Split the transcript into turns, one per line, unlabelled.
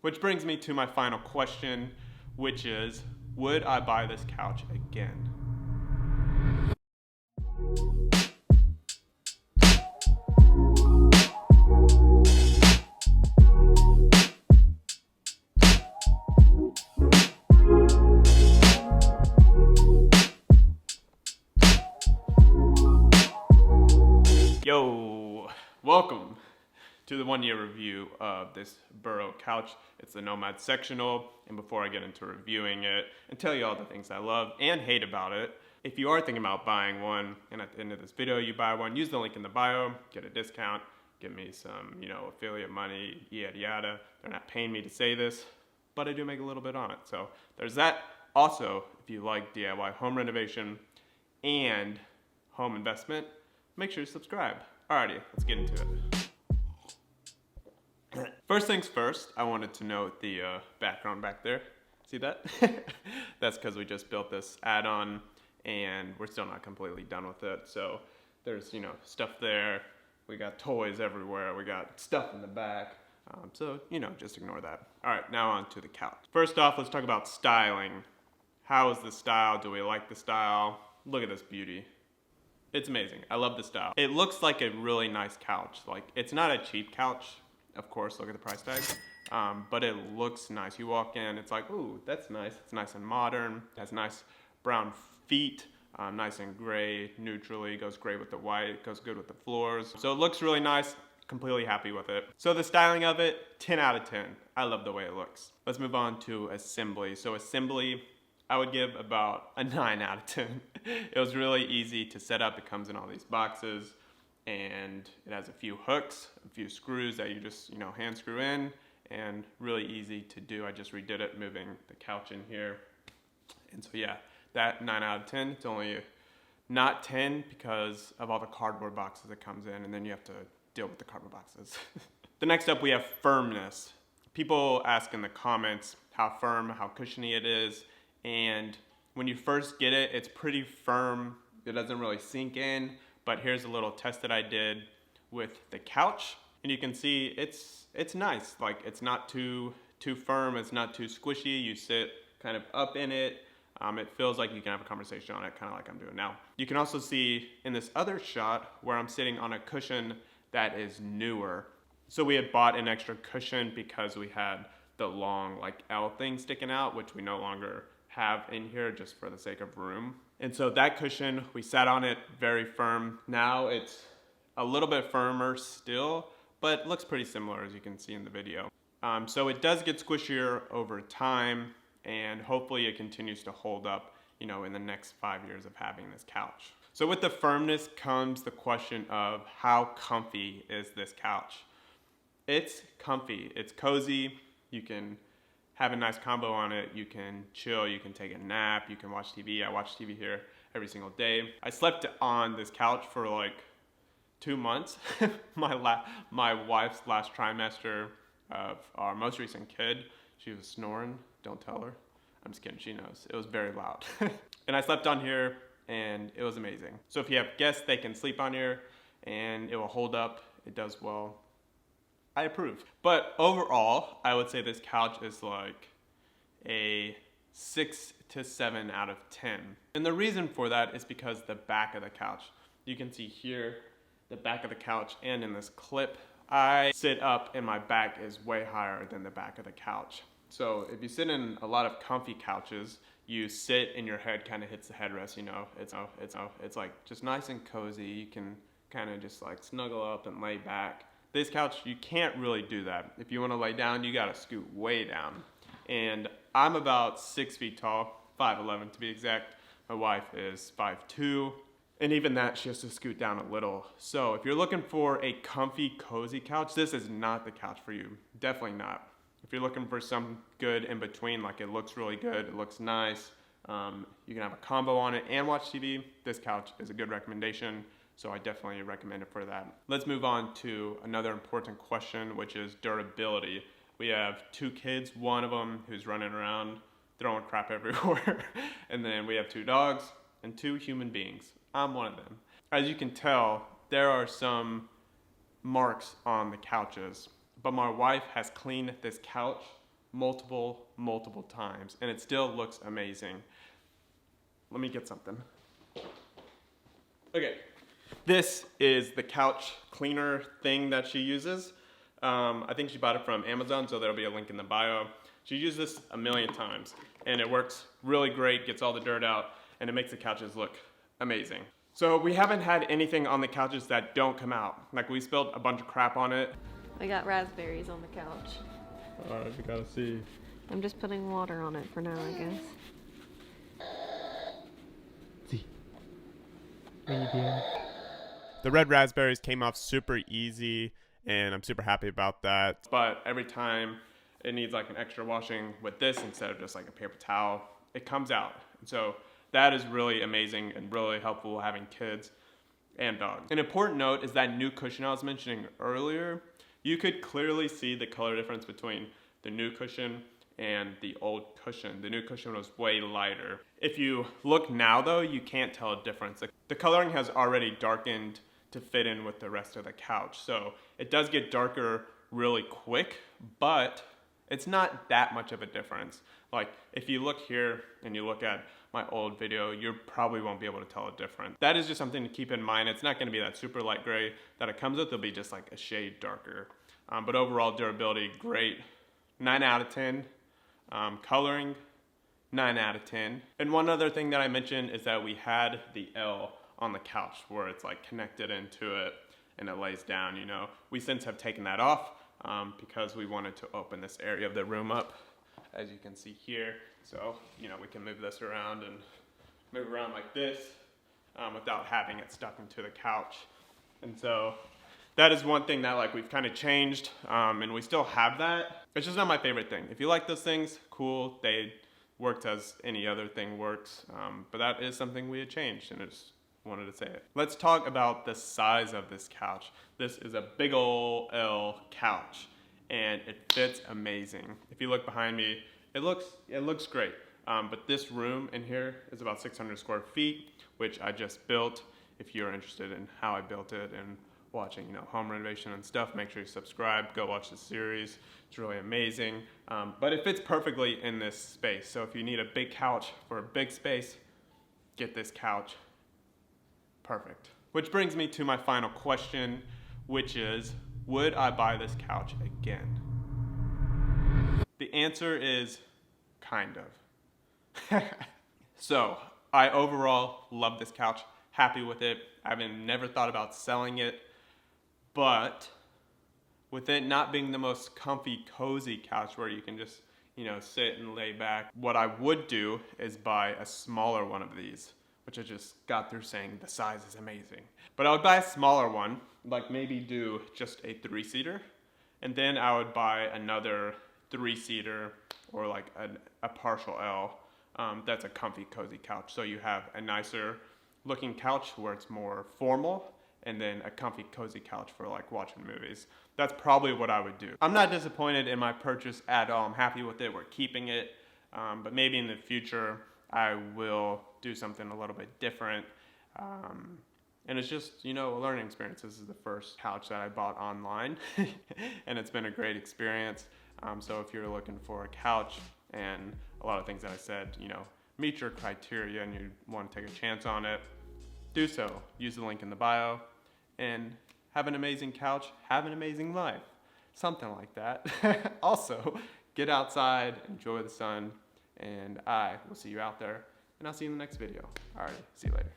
Which brings me to my final question, which is, would I buy this couch again? Yo, welcome to the 1-year review of this Burrow couch. It's the Nomad Sectional, and before I get into reviewing it and tell you all the things I love and hate about it, if you are thinking about buying one and at the end of this video you buy one, use the link in the bio, get a discount, give me some, affiliate money, yada yada. They're not paying me to say this, but I do make a little bit on it. So there's that. Also, if you like DIY home renovation and home investment, make sure you subscribe. Alrighty, let's get into it. First things first, I wanted to note the background back there. See that? That's because we just built this add-on and we're still not completely done with it. So there's, stuff there. We got toys everywhere. We got stuff in the back. So, just ignore that. All right, now on to the couch. First off, let's talk about styling. How is the style? Do we like the style? Look at this beauty. It's amazing. I love the style. It looks like a really nice couch. Like, it's not a cheap couch. Of course, look at the price tag. But it looks nice. You walk in, it's like, ooh, that's nice. It's nice and modern. It has nice brown feet, nice and gray, neutrally. Goes great with the white, goes good with the floors. So it looks really nice. Completely happy with it. So the styling of it, 10 out of 10. I love the way it looks. Let's move on to assembly. So assembly, I would give about a 9 out of 10. It was really easy to set up. It comes in all these boxes and it has a few hooks, a few screws that you just, hand screw in, and really easy to do. I just redid it, moving the couch in here. And so yeah, that 9 out of 10. It's only not 10 because of all the cardboard boxes it comes in, and then you have to deal with the cardboard boxes. The next up, we have firmness. People ask in the comments how firm, how cushiony it is. And when you first get it, it's pretty firm. It doesn't really sink in, but here's a little test that I did with the couch. And you can see it's nice. Like, it's not too firm, it's not too squishy. You sit kind of up in it. It feels like you can have a conversation on it, kind of like I'm doing now. You can also see in this other shot where I'm sitting on a cushion that is newer. So we had bought an extra cushion because we had the long L thing sticking out, which we no longer have in here just for the sake of room. And so that cushion, we sat on it, very firm. Now it's a little bit firmer still, but looks pretty similar as you can see in the video. So it does get squishier over time, and hopefully it continues to hold up, in the next 5 years of having this couch. So with the firmness comes the question of how comfy is this couch? It's comfy, it's cozy, you can have a nice combo on it, you can chill, you can take a nap, you can watch TV. I watch TV here every single day. I slept on this couch for 2 months. My wife's last trimester of our most recent kid, she was snoring, don't tell her. I'm just kidding, she knows. It was very loud. And I slept on here and it was amazing. So if you have guests, they can sleep on here and it will hold up, it does well. I approve. But overall, I would say this couch is like a 6 to 7 out of 10. And the reason for that is because the back of the couch. You can see here, the back of the couch, and in this clip, I sit up and my back is way higher than the back of the couch. So if you sit in a lot of comfy couches, you sit and your head kind of hits the headrest, It's like just nice and cozy. You can kind of just snuggle up and lay back. This couch, you can't really do that. If you want to lay down, you got to scoot way down. And I'm about 6 feet tall, 5'11" to be exact. My wife is 5'2", and even that, she has to scoot down a little. So if you're looking for a comfy, cozy couch, this is not the couch for you. Definitely not. If you're looking for some good in between, it looks really good, it looks nice, you can have a combo on it and watch TV, this couch is a good recommendation. So I definitely recommend it for that. Let's move on to another important question, which is durability. We have 2 kids, one of them who's running around throwing crap everywhere. And then we have 2 dogs and 2 human beings. I'm one of them. As you can tell, there are some marks on the couches, but my wife has cleaned this couch multiple times, and it still looks amazing. Let me get something. Okay, this is the couch cleaner thing that she uses. I think she bought it from Amazon, so there'll be a link in the bio. She used this a million times, and it works really great, gets all the dirt out, and it makes the couches look amazing. So we haven't had anything on the couches that don't come out. Like, we spilled a bunch of crap on it.
I got raspberries on the couch.
All right, we gotta see.
I'm just putting water on it for now, I guess.
See. The red raspberries came off super easy, and I'm super happy about that. But every time it needs like an extra washing with this instead of just like a paper towel, it comes out. And so that is really amazing and really helpful having kids and dogs. An important note is that new cushion I was mentioning earlier. You could clearly see the color difference between the new cushion and the old cushion. The new cushion was way lighter. If you look now though, you can't tell a difference. The coloring has already darkened to fit in with the rest of the couch. So it does get darker really quick, but it's not that much of a difference. Like, if you look here and you look at my old video, you probably won't be able to tell a difference. That is just something to keep in mind. It's not gonna be that super light gray that it comes with. It'll be just like a shade darker. But overall durability, great. 9 out of 10. Coloring, 9 out of 10. And one other thing that I mentioned is that we had the L on the couch where it's like connected into it and it lays down, you know. We since have taken that off because we wanted to open this area of the room up, as you can see here. So, you know, we can move this around and move around like this without having it stuck into the couch. And so that is one thing that like we've kind of changed, and we still have that. It's just not my favorite thing. If you like those things, cool. They worked as any other thing works, but that is something we had changed, and I just wanted to say it. Let's talk about the size of this couch. This is a big ol' L couch, and it fits amazing. If you look behind me, it looks great. But this room in here is about 600 square feet, which I just built. If you're interested in how I built it and watching, you know, home renovation and stuff, make sure you subscribe, go watch the series. It's really amazing. But it fits perfectly in this space. So if you need a big couch for a big space, get this couch. Perfect. Which brings me to my final question, which is, would I buy this couch again? The answer is kind of. So I overall love this couch, happy with it. I've never thought about selling it, but with it not being the most comfy, cozy couch where you can just, you know, sit and lay back, what I would do is buy a smaller one of these, which I just got through saying the size is amazing. But I would buy a smaller one, like maybe do just a 3-seater, and then I would buy another 3-seater or like a partial L that's a comfy, cozy couch. So you have a nicer looking couch where it's more formal, and then a comfy, cozy couch for like watching movies. That's probably what I would do. I'm not disappointed in my purchase at all. I'm happy with it. We're keeping it. But maybe in the future, I will do something a little bit different. And it's just, you know, a learning experience. This is the first couch that I bought online, and it's been a great experience. So if you're looking for a couch and a lot of things that I said, you know, meet your criteria and you want to take a chance on it, do so. Use the link in the bio and have an amazing couch, have an amazing life. Something like that. Also, get outside, enjoy the sun, and I will see you out there, and I'll see you in the next video. Alright, see you later.